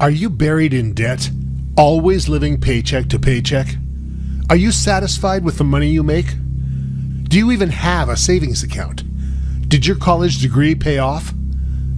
Are you buried in debt, always living paycheck to paycheck? Are you satisfied with the money you make? Do you even have a savings account? Did your college degree pay off?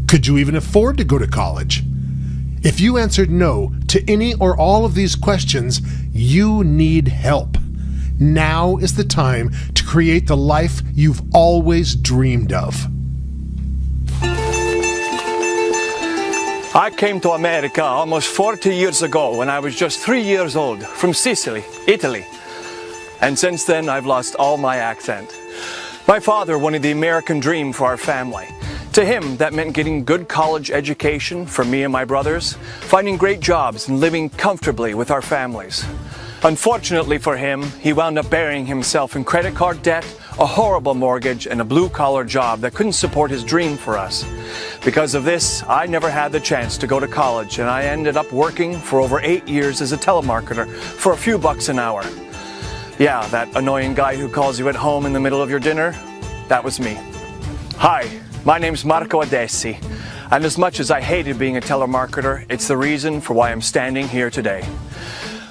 Could you even afford to go to college? If you answered no to any or all of these questions, you need help. Now is the time to create the life you've always dreamed of. I came to America almost 40 years ago when I was just 3 years old, from Sicily, Italy. And since then, I've lost all my accent. My father wanted the American dream for our family. To him, that meant getting good college education for me and my brothers, finding great jobs and living comfortably with our families. Unfortunately for him, he wound up burying himself in credit card debt, a horrible mortgage, and a blue-collar job that couldn't support his dream for us. Because of this, I never had the chance to go to college, and I ended up working for over 8 years as a telemarketer for a few bucks an hour. Yeah, that annoying guy who calls you at home in the middle of your dinner, that was me. Hi, my name's Marco Adessi, and as much as I hated being a telemarketer, it's the reason for why I'm standing here today.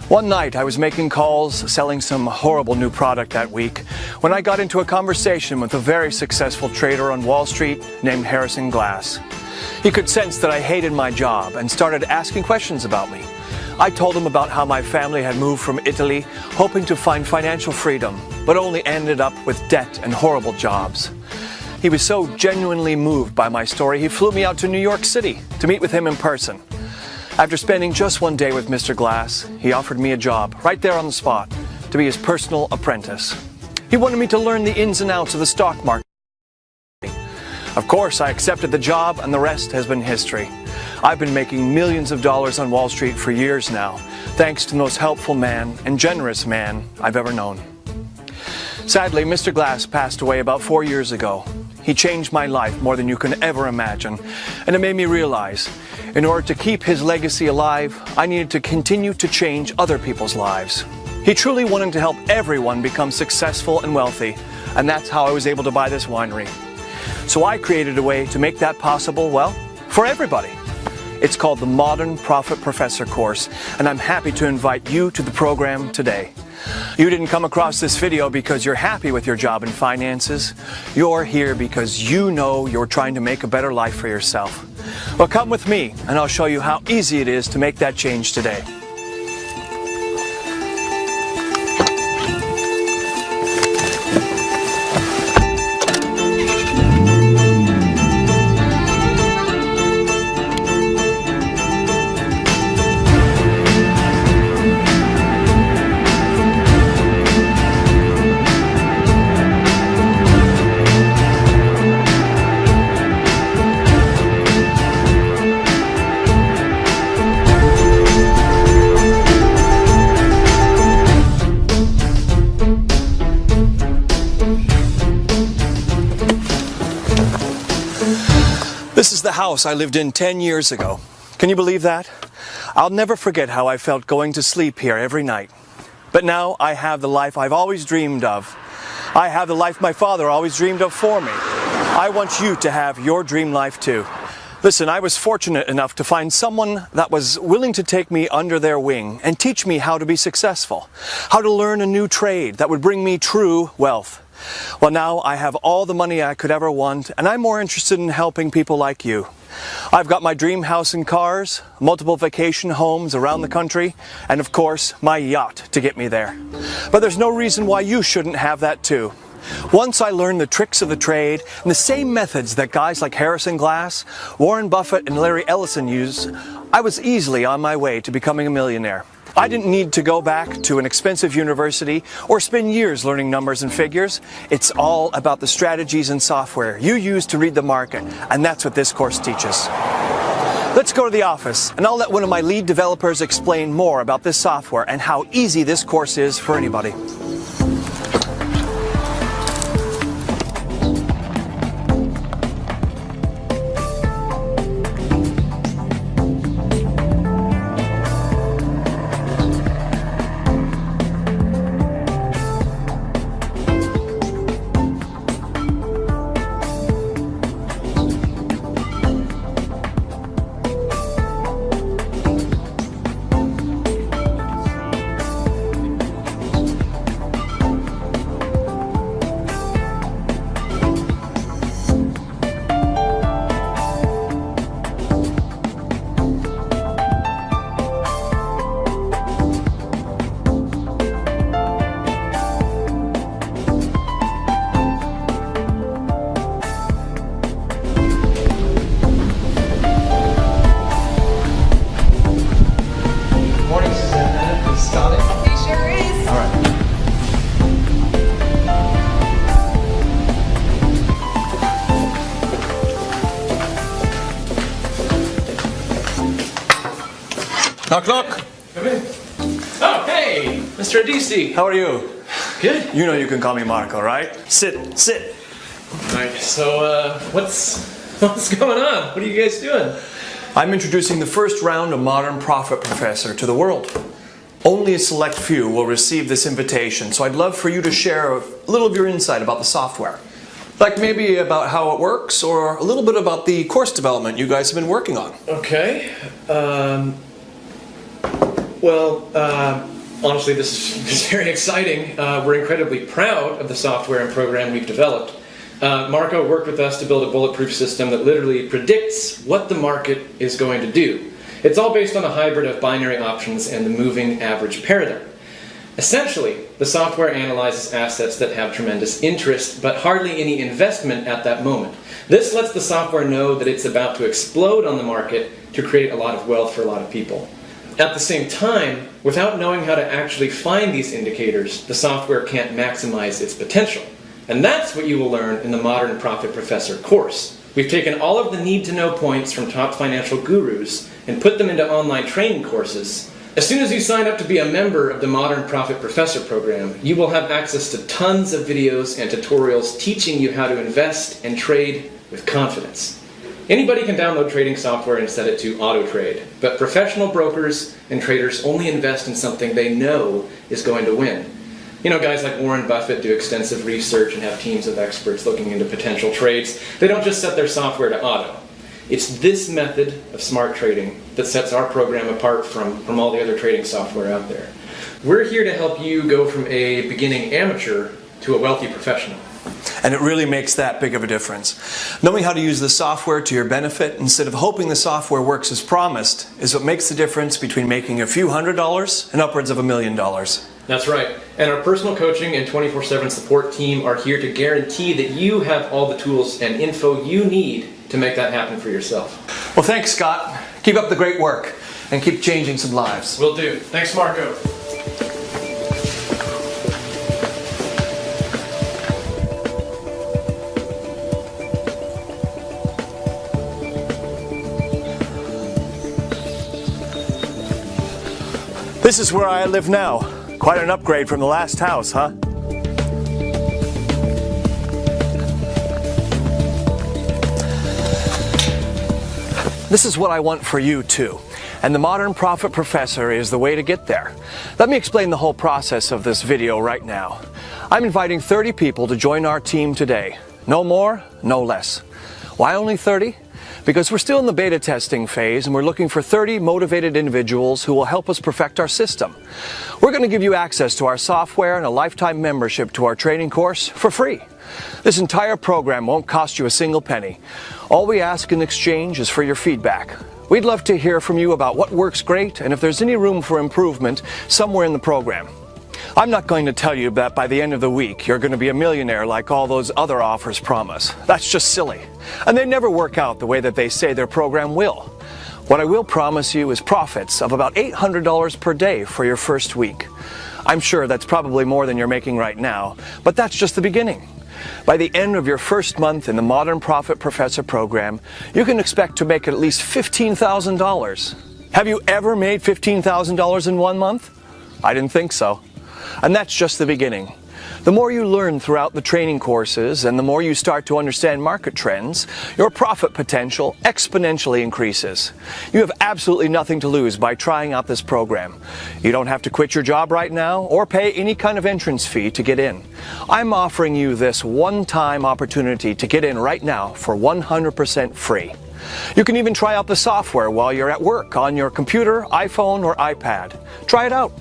One night I was making calls, selling some horrible new product that week, when I got into a conversation with a very successful trader on Wall Street named Harrison Glass. He could sense that I hated my job and started asking questions about me. I told him about how my family had moved from Italy, hoping to find financial freedom, but only ended up with debt and horrible jobs. He was so genuinely moved by my story, he flew me out to New York City to meet with him in person. After spending just one day with Mr. Glass, he offered me a job, right there on the spot, to be his personal apprentice. He wanted me to learn the ins and outs of the stock market. Of course, I accepted the job, and the rest has been history. I've been making millions of dollars on Wall Street for years now, thanks to the most helpful man and generous man I've ever known. Sadly, Mr. Glass passed away about 4 years ago. He changed my life more than you can ever imagine, and it made me realize, in order to keep his legacy alive, I needed to continue to change other people's lives. He truly wanted to help everyone become successful and wealthy, and that's how I was able to buy this winery. So I created a way to make that possible, well, for everybody. It's called the Modern Profit Professor course, and I'm happy to invite you to the program today. You didn't come across this video because you're happy with your job and finances. You're here because you know you're trying to make a better life for yourself. Well, come with me, and I'll show you how easy it is to make that change today. This is the house I lived in 10 years ago. Can you believe that? I'll never forget how I felt going to sleep here every night. But now I have the life I've always dreamed of. I have the life my father always dreamed of for me. I want you to have your dream life too. Listen, I was fortunate enough to find someone that was willing to take me under their wing and teach me how to be successful, how to learn a new trade that would bring me true wealth. Well, now I have all the money I could ever want, and I'm more interested in helping people like you. I've got my dream house and cars, multiple vacation homes around the country, and of course, my yacht to get me there. But there's no reason why you shouldn't have that too. Once I learned the tricks of the trade and the same methods that guys like Harrison Glass, Warren Buffett, and Larry Ellison use, I was easily on my way to becoming a millionaire. I didn't need to go back to an expensive university or spend years learning numbers and figures. It's all about the strategies and software you use to read the market, and that's what this course teaches. Let's go to the office, and I'll let one of my lead developers explain more about this software and how easy this course is for anybody. Knock, knock. Come in. Oh, hey, Mr. DC. How are you? Good. You know you can call me Marco, right? Sit, sit. All right. So, what's going on? What are you guys doing? I'm introducing the first round of Modern Profit Professor to the world. Only a select few will receive this invitation, so I'd love for you to share a little of your insight about the software. Like maybe about how it works, or a little bit about the course development you guys have been working on. Okay. Honestly, this is very exciting. We're incredibly proud of the software and program we've developed. Marco worked with us to build a bulletproof system that literally predicts what the market is going to do. It's all based on a hybrid of binary options and the moving average paradigm. Essentially, the software analyzes assets that have tremendous interest, but hardly any investment at that moment. This lets the software know that it's about to explode on the market to create a lot of wealth for a lot of people. At the same time, without knowing how to actually find these indicators, the software can't maximize its potential. And that's what you will learn in the Modern Profit Professor course. We've taken all of the need-to-know points from top financial gurus and put them into online training courses. As soon as you sign up to be a member of the Modern Profit Professor program, you will have access to tons of videos and tutorials teaching you how to invest and trade with confidence. Anybody can download trading software and set it to auto-trade, but professional brokers and traders only invest in something they know is going to win. You know, guys like Warren Buffett do extensive research and have teams of experts looking into potential trades. They don't just set their software to auto. It's this method of smart trading that sets our program apart from all the other trading software out there. We're here to help you go from a beginning amateur to a wealthy professional. And it really makes that big of a difference. Knowing how to use the software to your benefit instead of hoping the software works as promised is what makes the difference between making a few $100s and upwards of $1 million. That's right. And our personal coaching and 24/7 support team are here to guarantee that you have all the tools and info you need to make that happen for yourself. Well, thanks, Scott. Keep up the great work and keep changing some lives. Will do. Thanks, Marco. This is where I live now. Quite an upgrade from the last house, huh? This is what I want for you too. And the Modern Profit Professor is the way to get there. Let me explain the whole process of this video right now. I'm inviting 30 people to join our team today. No more, no less. Why only 30? Because we're still in the beta testing phase and we're looking for 30 motivated individuals who will help us perfect our system. We're going to give you access to our software and a lifetime membership to our training course for free. This entire program won't cost you a single penny. All we ask in exchange is for your feedback. We'd love to hear from you about what works great and if there's any room for improvement somewhere in the program. I'm not going to tell you that by the end of the week you're going to be a millionaire like all those other offers promise. That's just silly. And they never work out the way that they say their program will. What I will promise you is profits of about $800 per day for your first week. I'm sure that's probably more than you're making right now, but that's just the beginning. By the end of your first month in the Modern Profit Professor program, you can expect to make at least $15,000. Have you ever made $15,000 in 1 month? I didn't think so. And that's just the beginning. The more you learn throughout the training courses and the more you start to understand market trends, your profit potential exponentially increases. You have absolutely nothing to lose by trying out this program. You don't have to quit your job right now or pay any kind of entrance fee to get in. I'm offering you this one-time opportunity to get in right now for 100% free. You can even try out the software while you're at work on your computer, iPhone, or iPad. Try it out.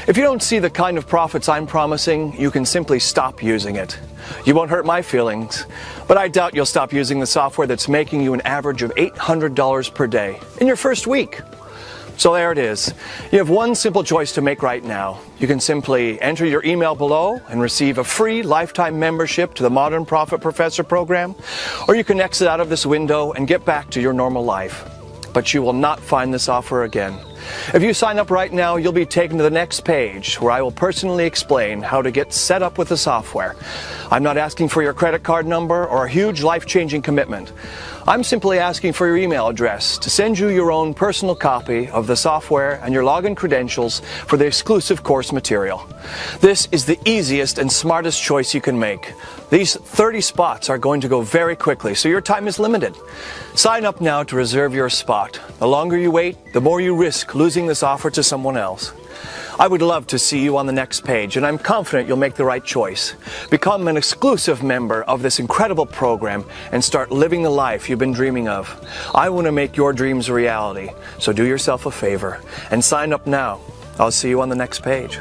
If you don't see the kind of profits I'm promising, you can simply stop using it. You won't hurt my feelings, but I doubt you'll stop using the software that's making you an average of $800 per day in your first week. So there it is. You have one simple choice to make right now. You can simply enter your email below and receive a free lifetime membership to the Modern Profit Professor program, or you can exit out of this window and get back to your normal life. But you will not find this offer again. If you sign up right now, you'll be taken to the next page where I will personally explain how to get set up with the software. I'm not asking for your credit card number or a huge life-changing commitment. I'm simply asking for your email address to send you your own personal copy of the software and your login credentials for the exclusive course material. This is the easiest and smartest choice you can make. These 30 spots are going to go very quickly, so your time is limited. Sign up now to reserve your spot. The longer you wait, the more you risk losing this offer to someone else. I would love to see you on the next page, and I'm confident you'll make the right choice. Become an exclusive member of this incredible program and start living the life you've been dreaming of. I want to make your dreams a reality, so do yourself a favor and sign up now. I'll see you on the next page.